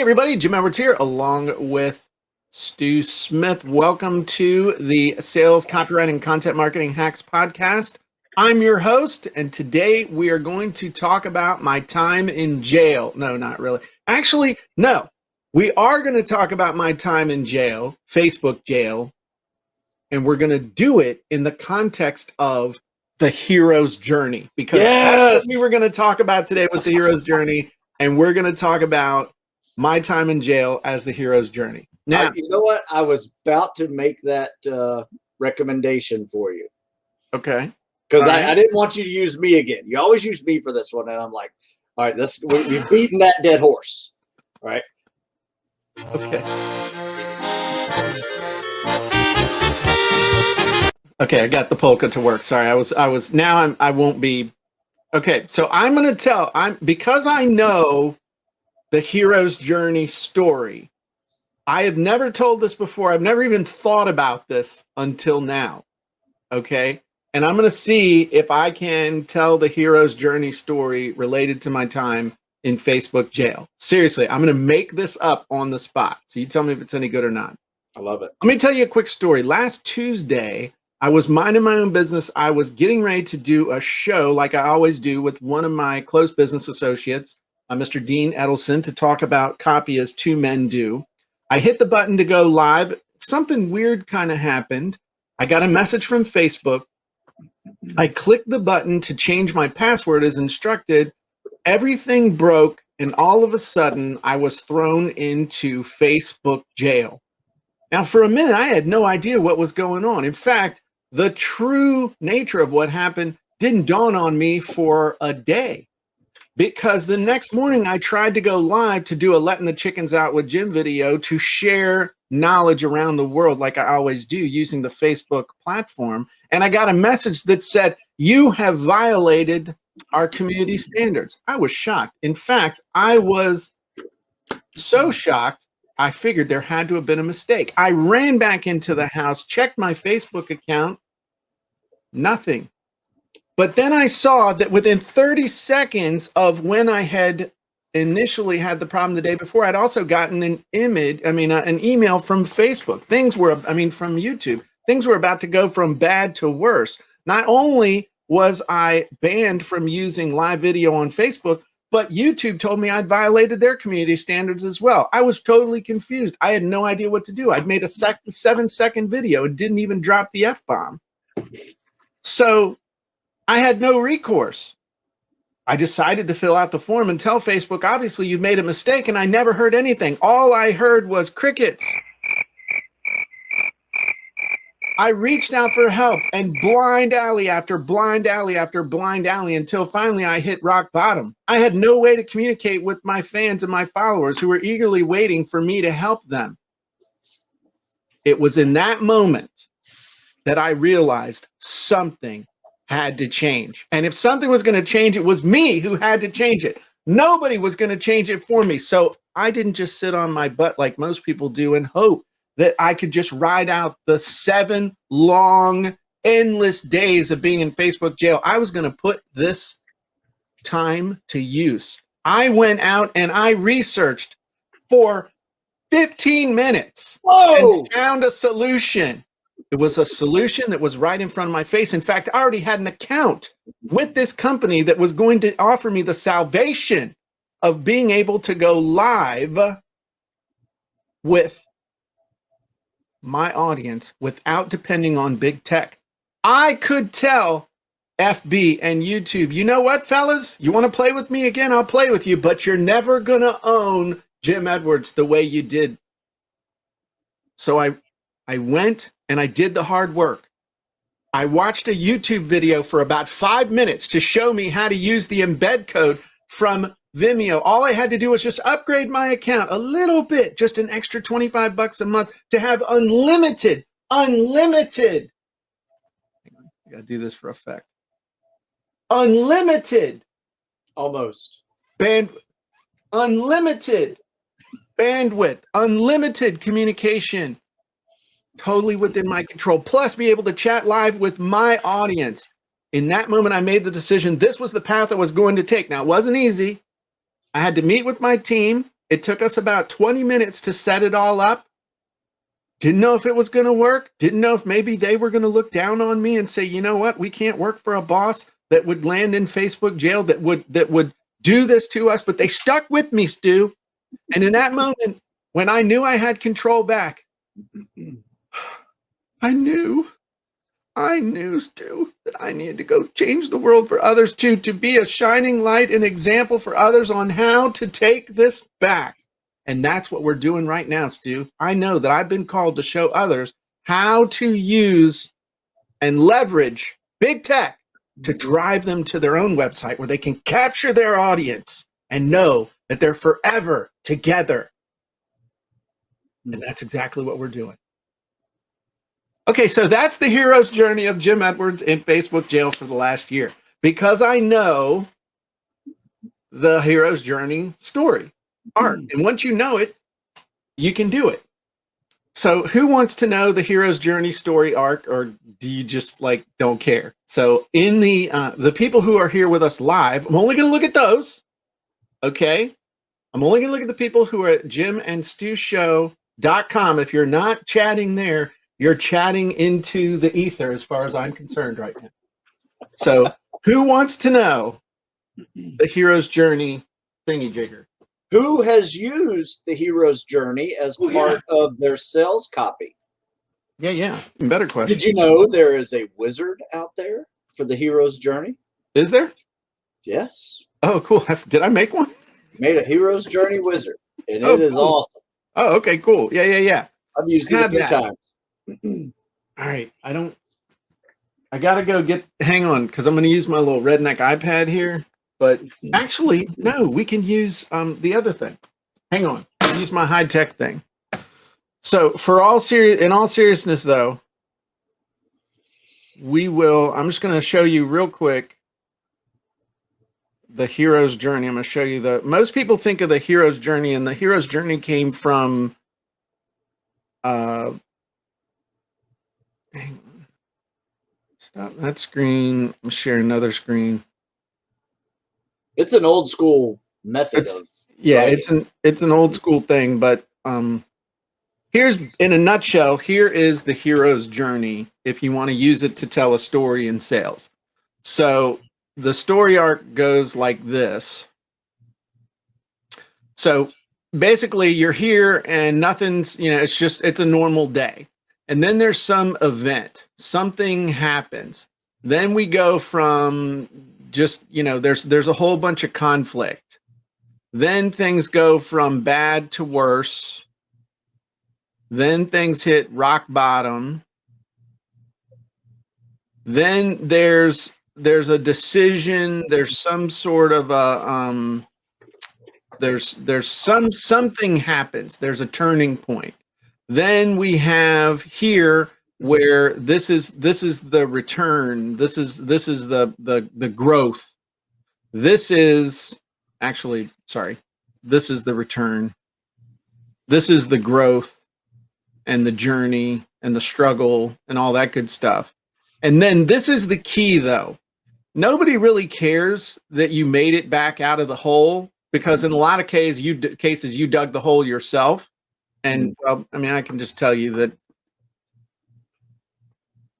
Hey everybody, Jim Edwards here along with Stu Smith. Welcome to the Sales, Copywriting, and Content Marketing Hacks podcast. I'm your host, and today we are going to talk about my time in jail. No, not really. Actually, no. We are going to talk about my time in jail, Facebook jail, and we're going to do it in the context of the hero's journey, because that's what we were going to talk about today was the hero's journey, and we're going to talk about my time in jail as the hero's journey. Now, you know what? I was about to make that recommendation for you. Okay. Because I didn't want you to use me again. You always use me for this one. And I'm like, all right, we've beaten that dead horse. All right. Okay. Okay, I got the polka to work. Sorry, I won't be. Okay, so I'm going to tell, because I know the hero's journey story. I have never told this before. I've never even thought about this until now. Okay. And I'm going to see if I can tell the hero's journey story related to my time in Facebook jail. Seriously, I'm going to make this up on the spot. So you tell me if it's any good or not. I love it. Let me tell you a quick story. Last Tuesday, I was minding my own business. I was getting ready to do a show like I always do with one of my close business associates, Mr. Dean Edelson, to talk about copy as two men do. I hit the button to go live. Something weird kind of happened. I got a message from Facebook. I clicked the button to change my password as instructed. Everything broke, and all of a sudden, I was thrown into Facebook jail. Now, for a minute, I had no idea what was going on. In fact, the true nature of what happened didn't dawn on me for a day. Because the next morning I tried to go live to do a Letting the Chickens Out with Jim video to share knowledge around the world like I always do using the Facebook platform. And I got a message that said, "You have violated our community standards." I was shocked. In fact, I was so shocked, I figured there had to have been a mistake. I ran back into the house, checked my Facebook account, nothing. But then I saw that within 30 seconds of when I had initially had the problem the day before, I'd also gotten an email from Facebook. From YouTube. Things were about to go from bad to worse. Not only was I banned from using live video on Facebook, but YouTube told me I'd violated their community standards as well. I was totally confused. I had no idea what to do. I'd made a 7-second video and didn't even drop the F-bomb. So I had no recourse. I decided to fill out the form and tell Facebook, obviously you've made a mistake, and I never heard anything. All I heard was crickets. I reached out for help, and blind alley after blind alley after blind alley until finally I hit rock bottom. I had no way to communicate with my fans and my followers who were eagerly waiting for me to help them. It was in that moment that I realized something had to change. And if something was going to change, it was me who had to change it. Nobody was going to change it for me. So I didn't just sit on my butt like most people do and hope that I could just ride out the 7 long, endless days of being in Facebook jail. I was going to put this time to use. I went out and I researched for 15 minutes and found a solution. It was a solution that was right in front of my face. In fact, I already had an account with this company that was going to offer me the salvation of being able to go live with my audience without depending on big tech. I could tell FB and YouTube, you know what, fellas? You want to play with me again? I'll play with you, but you're never going to own Jim Edwards the way you did. So I went and I did the hard work. I watched a YouTube video for about 5 minutes to show me how to use the embed code from Vimeo. All I had to do was just upgrade my account a little bit, just an extra $25 a month to have unlimited. I gotta do this for effect. Unlimited. Almost. Unlimited bandwidth, unlimited communication. Totally within my control, plus be able to chat live with my audience. In that moment, I made the decision. This was the path I was going to take. Now, it wasn't easy. I had to meet with my team. It took us about 20 minutes to set it all up. Didn't know if it was going to work. Didn't know if maybe they were going to look down on me and say, you know what? We can't work for a boss that would land in Facebook jail, that would do this to us. But they stuck with me, Stu. And in that moment, when I knew I had control back, I knew, Stu, that I needed to go change the world for others too, to be a shining light and example for others on how to take this back. And that's what we're doing right now, Stu. I know that I've been called to show others how to use and leverage big tech to drive them to their own website where they can capture their audience and know that they're forever together. And that's exactly what we're doing. Okay, so that's the hero's journey of Jim Edwards in Facebook jail for the last year, because I know the hero's journey story arc. And once you know it, you can do it. So who wants to know the hero's journey story arc, or do you just like don't care? So in the people who are here with us live, I'm only going to look at those. Okay. I'm only going to look at the people who are at jimandstewshow.com. If you're not chatting there, you're chatting into the ether as far as I'm concerned right now. So who wants to know the hero's journey thingy jigger? Who has used the hero's journey as part of their sales copy? Yeah. Better question. Did you know there is a wizard out there for the hero's journey? Is there? Yes. Oh, cool. Did I make one? Made a hero's journey wizard, and it is awesome. Oh, okay, cool. Yeah. I've used it a few times. All right. I gotta go hang on, because I'm gonna use my little redneck iPad here. But actually, no, we can use the other thing. Hang on. I'll use my high-tech thing. So in all seriousness though, I'm just gonna show you real quick the hero's journey. I'm gonna show you most people think of the hero's journey, and the hero's journey came from hang on. Stop that screen. I'll share another screen. It's an old school method. It's an old school thing, but here's, in a nutshell, here is the hero's journey if you want to use it to tell a story in sales. So the story arc goes like this. So basically you're here and nothing's, it's a normal day. And then there's some event, something happens. Then we go from just, there's a whole bunch of conflict. Then things go from bad to worse. Then things hit rock bottom. Then there's a decision. There's some sort of a something happens. There's a turning point. Then we have here where this is the return. This is the growth. This is the return. This is the growth and the journey and the struggle and all that good stuff. And then this is the key though. Nobody really cares that you made it back out of the hole, because in a lot of cases you dug the hole yourself. And well, I mean, I can just tell you that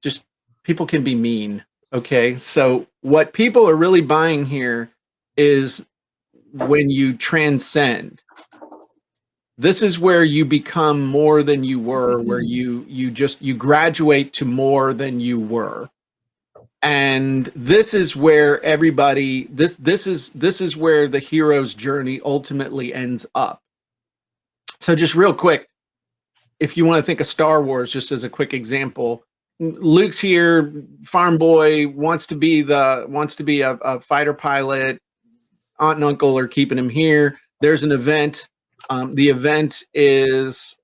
just people can be mean. Okay. So what people are really buying here is when you transcend. This is where you become more than you were, where you graduate to more than you were. And this is where everybody, this is where the hero's journey ultimately ends up. So just real quick, if you want to think of Star Wars, just as a quick example, Luke's here, farm boy, wants to be a fighter pilot. Aunt and uncle are keeping him here. There's an event. The event is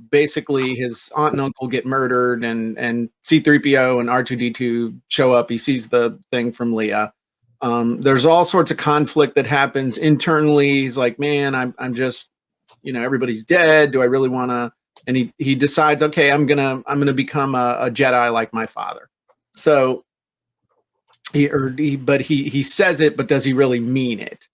basically his aunt and uncle get murdered, and C-3PO and R2-D2 show up. He sees the thing from Leia. There's all sorts of conflict that happens internally. He's like, man, I'm just, everybody's dead. Do I really want to? And he decides, okay, I'm gonna become a Jedi like my father. So he says it, but does he really mean it?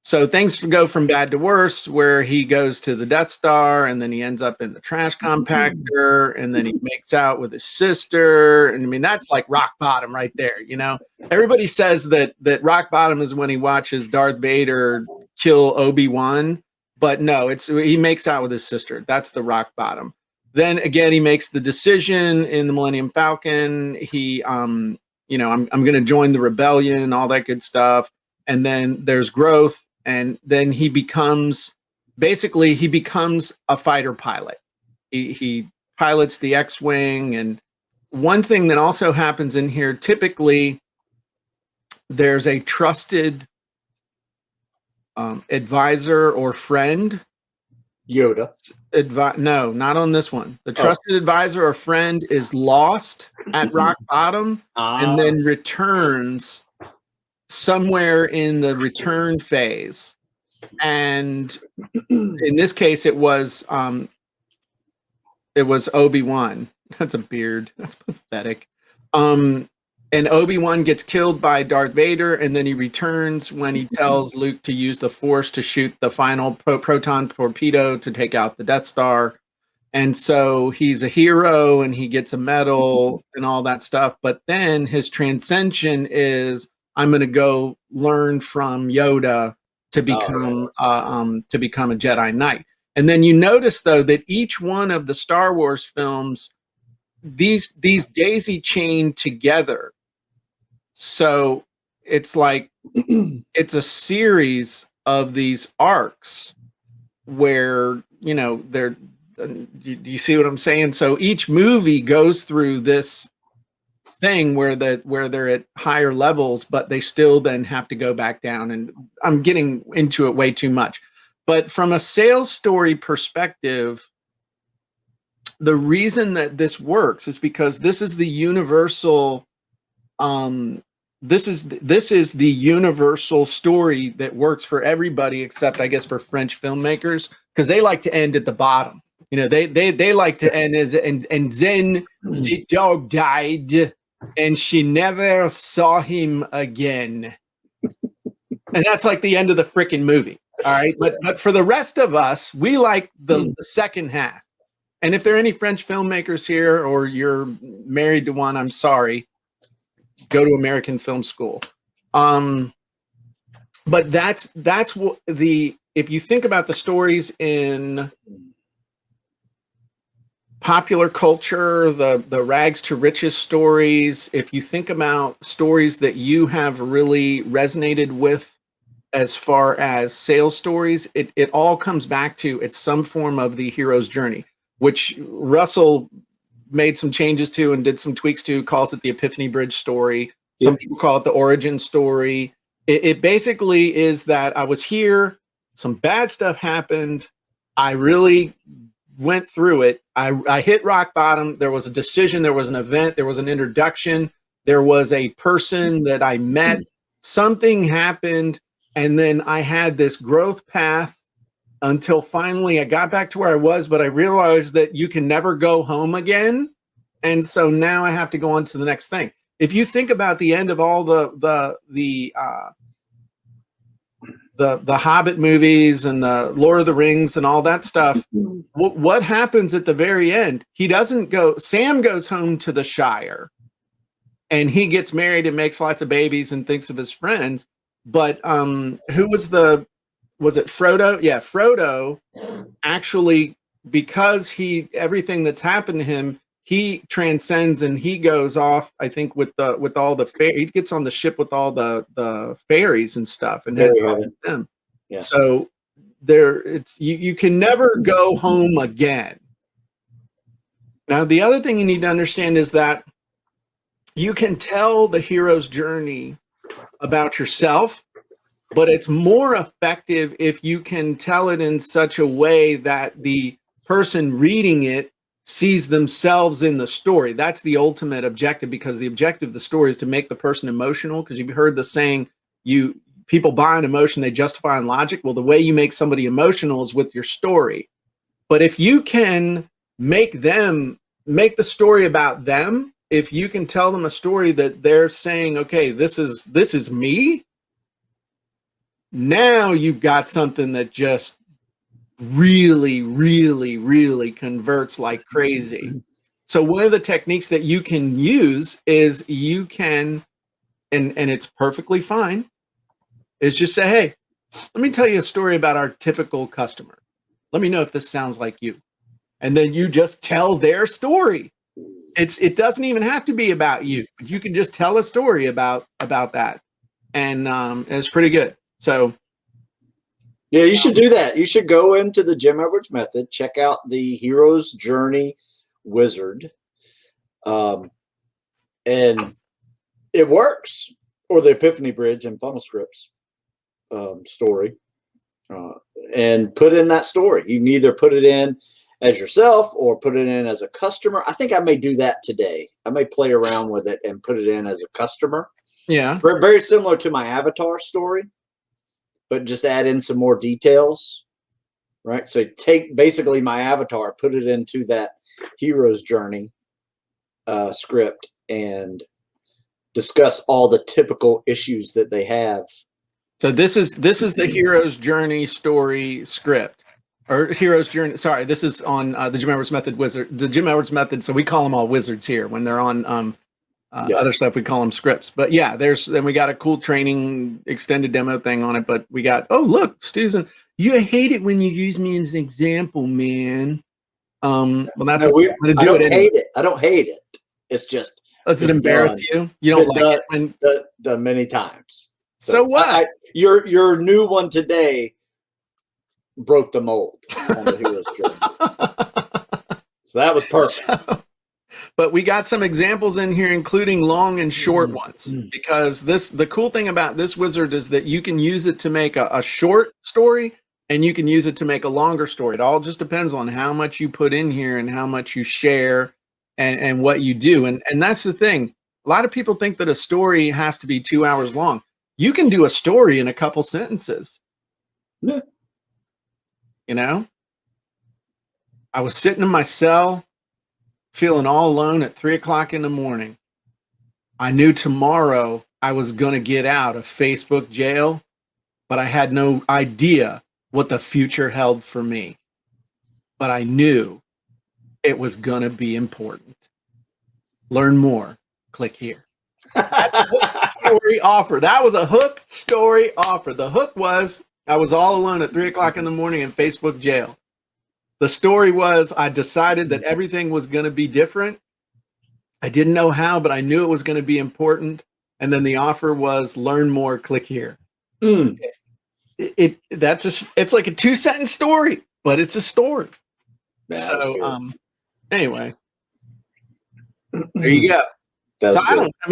So things go from bad to worse, where he goes to the Death Star and then he ends up in the trash compactor and then he makes out with his sister. And I mean, that's like rock bottom right there. You know, everybody says that rock bottom is when he watches Darth Vader kill Obi-Wan, but no, he makes out with his sister. That's the rock bottom. Then again, he makes the decision in the Millennium Falcon. He, I'm going to join the rebellion, all that good stuff. And then there's growth. And then he becomes a fighter pilot. He pilots the X-Wing. And one thing that also happens in here, typically there's a trusted advisor or friend. Yoda. No, not on this one. The trusted advisor or friend is lost at rock bottom and then returns somewhere in the return phase. And in this case, it was Obi-Wan. That's a beard. That's pathetic. And Obi-Wan gets killed by Darth Vader, and then he returns when he tells Luke to use the Force to shoot the final proton torpedo to take out the Death Star. And so he's a hero, and he gets a medal and all that stuff. But then his transcension is, I'm going to go learn from Yoda to become a Jedi Knight. And then you notice, though, that each one of the Star Wars films, these daisy chain together. So it's like it's a series of these arcs where, you know, do you see what I'm saying? So each movie goes through this thing where they're at higher levels, but they still then have to go back down. And I'm getting into it way too much. But from a sales story perspective, the reason that this works is because this is the universal this is the universal story that works for everybody, except I guess for French filmmakers, because they like to end at the bottom. You know, they like to end as and then the dog died and she never saw him again. And that's like the end of the freaking movie. All right. But for the rest of us, we like the second half. And if there are any French filmmakers here or you're married to one, I'm sorry. Go to American Film School. But that's what if you think about the stories in popular culture, the rags to riches stories, if you think about stories that you have really resonated with as far as sales stories, it all comes back to it's some form of the hero's journey, which Russell made some changes to and did some tweaks to, calls it the Epiphany Bridge story. Some people call it the origin story. It basically is that I was here, some bad stuff happened, I really went through it, I hit rock bottom, there was a decision, there was an event, there was an introduction, there was a person that I met, something happened, and then I had this growth path until finally I got back to where I was, but I realized that you can never go home again. And so now I have to go on to the next thing. If you think about the end of all the Hobbit movies and the Lord of the Rings and all that stuff, what happens at the very end? He doesn't go, Sam goes home to the Shire and he gets married and makes lots of babies and thinks of his friends. But who was it Frodo? Yeah, Frodo actually, because everything that's happened to him, he transcends and he goes off, I think, with all the he gets on the ship with all the fairies and stuff and heads off with them. Yeah. So you can never go home again. Now, the other thing you need to understand is that you can tell the hero's journey about yourself, but it's more effective if you can tell it in such a way that the person reading it sees themselves in the story. That's the ultimate objective, because the objective of the story is to make the person emotional. Because you've heard the saying, people buy an emotion, they justify on logic. Well, the way you make somebody emotional is with your story. But if you can make the story about them, if you can tell them a story that they're saying, okay, this is me, Now you've got something that just really, really, really converts like crazy. So one of the techniques that you can use is you can, and it's perfectly fine, is just say, hey, let me tell you a story about our typical customer. Let me know if this sounds like you. And then you just tell their story. It doesn't even have to be about you. You can just tell a story about that. And it's pretty good. So yeah, you should do that. You should go into the Jim Edwards method, check out the Hero's Journey Wizard. And it works, or the Epiphany Bridge and Funnel Scripts story, and put in that story. You can either put it in as yourself or put it in as a customer. I think I may do that today. I may play around with it and put it in as a customer. Yeah. Very similar to my avatar story, but just add in some more details, right? So take basically my avatar, put it into that Hero's Journey script, and discuss all the typical issues that they have. So this is the Hero's Journey story script, or Hero's Journey. Sorry, this is on the Jim Edwards Method Wizard, the Jim Edwards Method. So we call them all wizards here. When they're on other stuff, we call them scripts. But yeah, then we got a cool training extended demo thing on it. But we got, oh look, Susan, you hate it when you use me as an example, man. Well, that's No, I'm gonna do it anyway. Hate it. I don't hate it. It's just, does it embarrass you? You don't like it when done many times. So what? Your new one today broke the mold on the Hero's Journey. So that was perfect. But we got some examples in here, including long and short ones, because the cool thing about this wizard is that you can use it to make a short story, and you can use it to make a longer story. It all just depends on how much you put in here and how much you share and what you do. And that's the thing. A lot of people think that a story has to be 2 hours long. You can do a story in a couple sentences. Yeah. You know, I was sitting in my cell, feeling all alone at 3 o'clock in the morning. I knew tomorrow I was going to get out of Facebook jail, but I had no idea what the future held for me. But I knew it was going to be important. Learn more. Click here. Story offer. That was a hook story offer. The hook was I was all alone at 3 o'clock in the morning in Facebook jail. The story was I decided that everything was going to be different. I didn't know how, but I knew it was going to be important. And then the offer was learn more, click here. It's like a 2-sentence story, but it's a story. Man, so anyway, there you go. So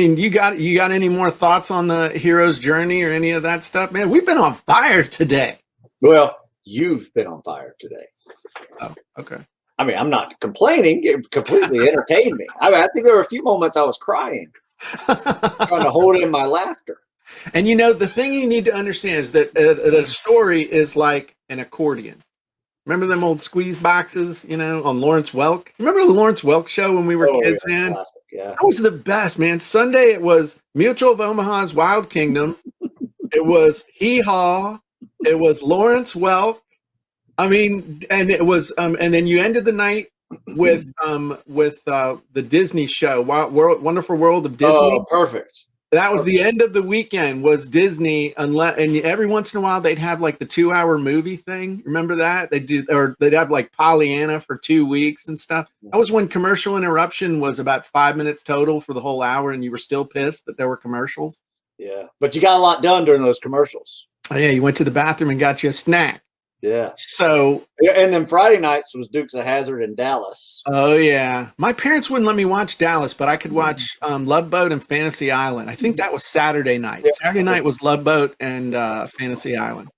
you got any more thoughts on the Hero's Journey or any of that stuff, man? We've been on fire today. Well, you've been on fire today. Oh, okay. I mean, I'm not complaining. It completely entertained me. I mean, I think there were a few moments I was crying, trying to hold in my laughter. And the thing you need to understand is that a story is like an accordion. Remember them old squeeze boxes, on Lawrence Welk? Remember the Lawrence Welk show when we were kids, man? Classic, yeah. That was the best, man. Sunday it was Mutual of Omaha's Wild Kingdom. It was Hee Haw. It was Lawrence Welk. I mean, and it was, and then you ended the night with the Disney show, Wonderful World of Disney. Oh, perfect. That was the end of the weekend was Disney, and every once in a while they'd have like the 2-hour movie thing. Remember that? They'd have like Pollyanna for 2 weeks and stuff. That was when commercial interruption was about 5 minutes total for the whole hour, and you were still pissed that there were commercials. Yeah, but you got a lot done during those commercials. Oh, yeah, you went to the bathroom and got you a snack. Yeah. So, and then Friday nights was Dukes of Hazzard in Dallas. Oh yeah, my parents wouldn't let me watch Dallas, but I could watch Love Boat and Fantasy Island. I think that was Saturday night. Yeah. Saturday night was Love Boat and Fantasy Island.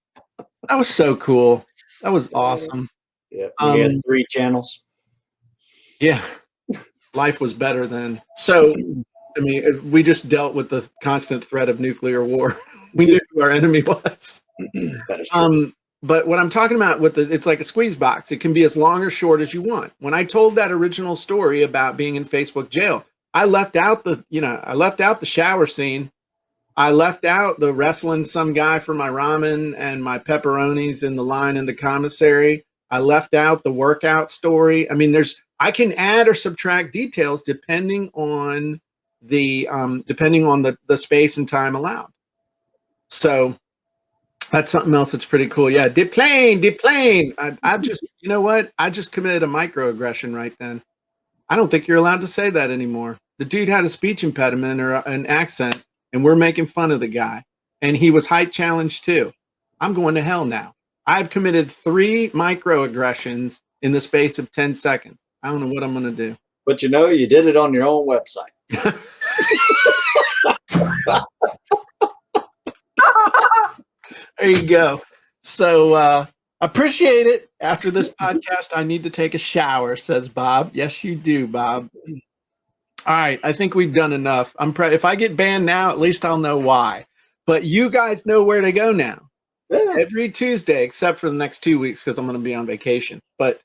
That was so cool. That was awesome. Yeah, we had 3 channels. Yeah, life was better then. So, I mean, we just dealt with the constant threat of nuclear war. We knew who our enemy was. That is true. But what I'm talking about it's like a squeeze box. It can be as long or short as you want. When I told that original story about being in Facebook jail, I left out the shower scene. I left out the wrestling some guy for my ramen and my pepperonis in the line in the commissary. I left out the workout story. I mean, I can add or subtract details depending on the space and time allowed. So that's something else that's pretty cool. Yeah, deplane. I've just, you know what? I just committed a microaggression right then. I don't think you're allowed to say that anymore. The dude had a speech impediment or an accent, and we're making fun of the guy. And he was height challenged too. I'm going to hell now. I've committed 3 microaggressions in the space of 10 seconds. I don't know what I'm going to do. But you know, you did it on your own website. There you go. So appreciate it. After this podcast, I need to take a shower, says Bob. Yes, you do, Bob. All right. I think we've done enough. If I get banned now, at least I'll know why. But you guys know where to go now. Yeah. Every Tuesday, except for the next 2 weeks, because I'm going to be on vacation. But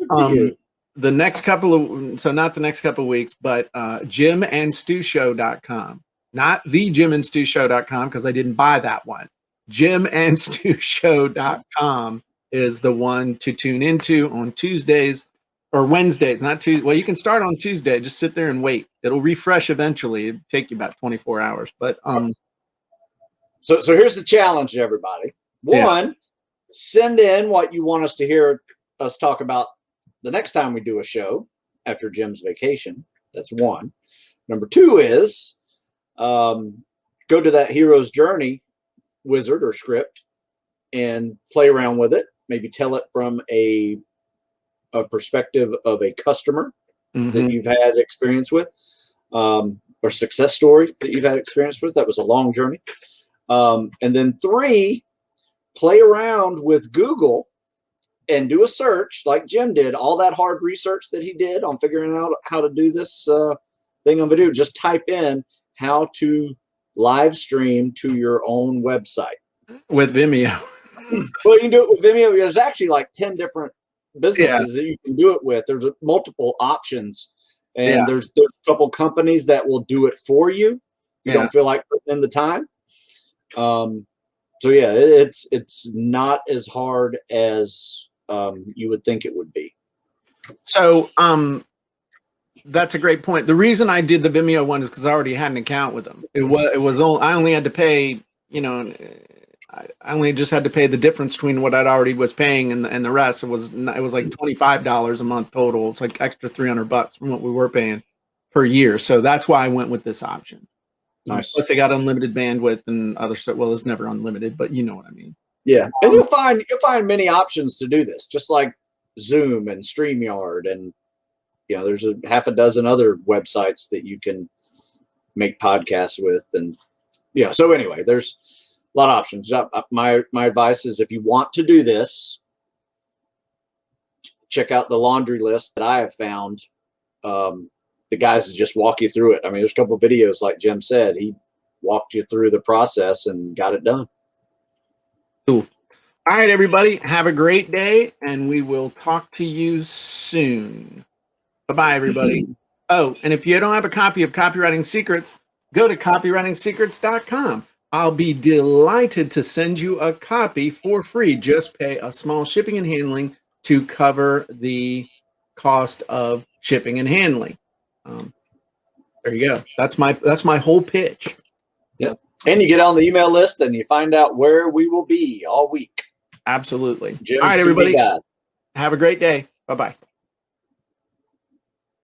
the next couple of, so not the next couple of weeks, but jimandstewshow.com. Not the jimandstewshow.com, because I didn't buy that one. jimandstewshow.com is the one to tune into on Tuesdays or Wednesdays, not Tuesday. Well, you can start on Tuesday. Just sit there and wait. It'll refresh eventually. It'll take you about 24 hours. But so here's the challenge, everybody. One, send in what you want us to hear us talk about the next time we do a show after Jim's vacation. That's one. Number 2 is go to that hero's journey wizard or script and play around with it. Maybe tell it from a perspective of a customer that you've had experience with, or success story that you've had experience with. That was a long journey. And then 3, play around with Google and do a search like Jim did, all that hard research that he did on figuring out how to do this thing on video. Just type in how to live stream to your own website with Vimeo. Well, you can do it with Vimeo. There's actually like 10 different businesses that you can do it with. There's multiple options, and there's a couple companies that will do it for you if you don't feel like putting in the time. So yeah, it's not as hard as you would think it would be. So that's a great point. The reason I did the Vimeo one is because I already had an account with them. I only had to pay, I only just had to pay the difference between what I'd already was paying and the rest. It was like $25 a month total. It's like extra $300 from what we were paying per year. So that's why I went with this option. Nice. Plus, they got unlimited bandwidth and other stuff. Well, it's never unlimited, but you know what I mean. Yeah, and you'll find many options to do this, just like Zoom and StreamYard, and there's a half a dozen other websites that you can make podcasts with, and so anyway, there's a lot of options. My advice is, if you want to do this, check out the laundry list that I have found. The guys just walk you through it. I mean, there's a couple of videos, like Jim said, he walked you through the process and got it done. Cool. All right, everybody, have a great day, and we will talk to you soon. Bye-bye, everybody. Oh, and if you don't have a copy of Copywriting Secrets, go to copywritingsecrets.com. I'll be delighted to send you a copy for free. Just pay a small shipping and handling to cover the cost of shipping and handling. There you go. That's my whole pitch. Yeah. And you get on the email list and you find out where we will be all week. Absolutely. Jim's all right, everybody. TV guide. Have a great day. Bye-bye.